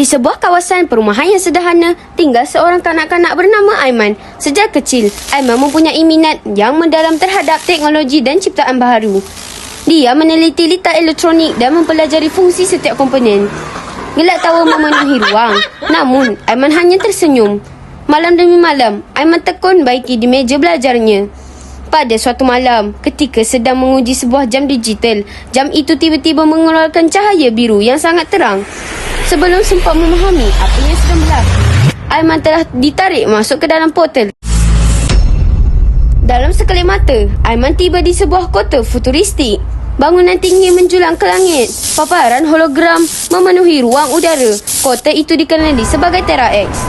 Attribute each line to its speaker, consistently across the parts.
Speaker 1: Di sebuah kawasan perumahan yang sederhana, tinggal seorang kanak-kanak bernama Aiman. Sejak kecil, Aiman mempunyai minat yang mendalam terhadap teknologi dan ciptaan baharu. Dia meneliti litar elektronik dan mempelajari fungsi setiap komponen. Gelak tawa memenuhi ruang, namun Aiman hanya tersenyum. Malam demi malam, Aiman tekun baiki di meja belajarnya. Pada suatu malam, ketika sedang menguji sebuah jam digital, jam itu tiba-tiba mengeluarkan cahaya biru yang sangat terang. Sebelum sempat memahami apa yang sedang berlaku, Aiman telah ditarik masuk ke dalam portal. Dalam sekelip mata, Aiman tiba di sebuah kota futuristik. Bangunan tinggi menjulang ke langit. Paparan hologram memenuhi ruang udara. Kota itu dikenali sebagai Terra X.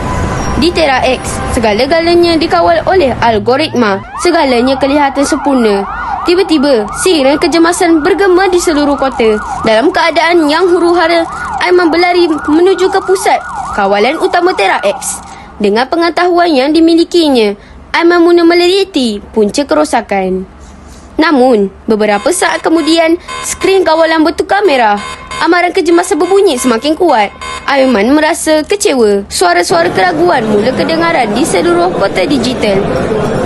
Speaker 1: Di Terra X, segala-galanya dikawal oleh algoritma. Segalanya kelihatan sempurna. Tiba-tiba, siren kecemasan bergema di seluruh kota. Dalam keadaan yang huru-hara, Aiman berlari menuju ke pusat kawalan utama Terra X. Dengan pengetahuan yang dimilikinya, Aiman mula meliti punca kerosakan. Namun, beberapa saat kemudian, skrin kawalan bertukar merah. Amaran kecemasan berbunyi semakin kuat. Aiman merasa kecewa. Suara-suara keraguan mula kedengaran di seluruh kota digital.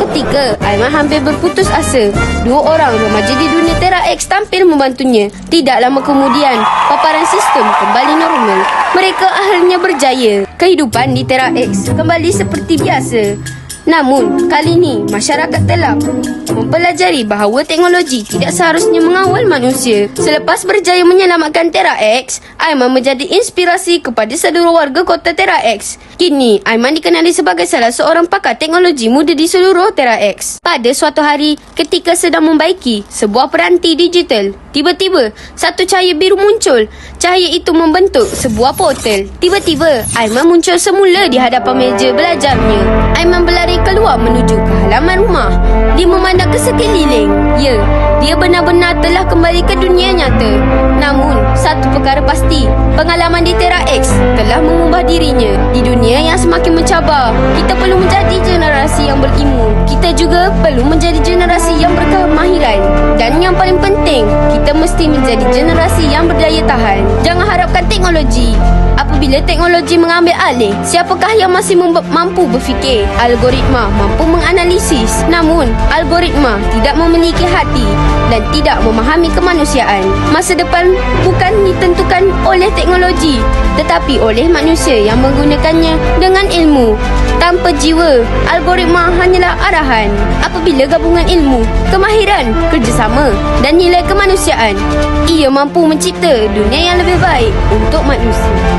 Speaker 1: Ketika Aiman hampir berputus asa, dua orang remaja di dunia Terra X tampil membantunya. Tidak lama kemudian, paparan sistem kembali normal. Mereka akhirnya berjaya. Kehidupan di Terra X kembali seperti biasa. Namun, kali ini masyarakat telah mempelajari bahawa teknologi tidak seharusnya mengawal manusia. Selepas berjaya menyelamatkan Terra X, Aiman menjadi inspirasi kepada seluruh warga kota Terra X. Kini, Aiman dikenali sebagai salah seorang pakar teknologi muda di seluruh Terra X. Pada suatu hari, ketika sedang membaiki sebuah peranti digital, tiba-tiba satu cahaya biru muncul. Cahaya itu membentuk sebuah portal. Tiba-tiba, Aiman muncul semula di hadapan meja belajarnya. Aiman berlari keluar menuju ke halaman rumah. Dia memandang ke sekeliling. Ya, dia benar-benar telah kembali ke dunia nyata. Namun, satu perkara pasti, pengalaman di Terra X telah mengubah dirinya. Di dunia yang semakin mencabar, kita perlu menjadi generasi yang berilmu. Kita juga perlu menjadi generasi yang berkemahiran. Dan yang paling penting, kita mesti menjadi generasi yang berdaya tahan. Jangan harapkan teknologi. Apabila teknologi mengambil alih, siapakah yang masih mampu berfikir? Algoritma mampu menganalisis, namun algoritma tidak memiliki hati dan tidak memahami kemanusiaan. Masa depan bukan ditentukan oleh teknologi, tetapi oleh manusia yang menggunakannya dengan ilmu. Tanpa jiwa, algoritma hanyalah arahan. Apabila gabungan ilmu, kemahiran, kerjasama dan nilai kemanusiaan, ia mampu mencipta dunia yang lebih baik untuk manusia.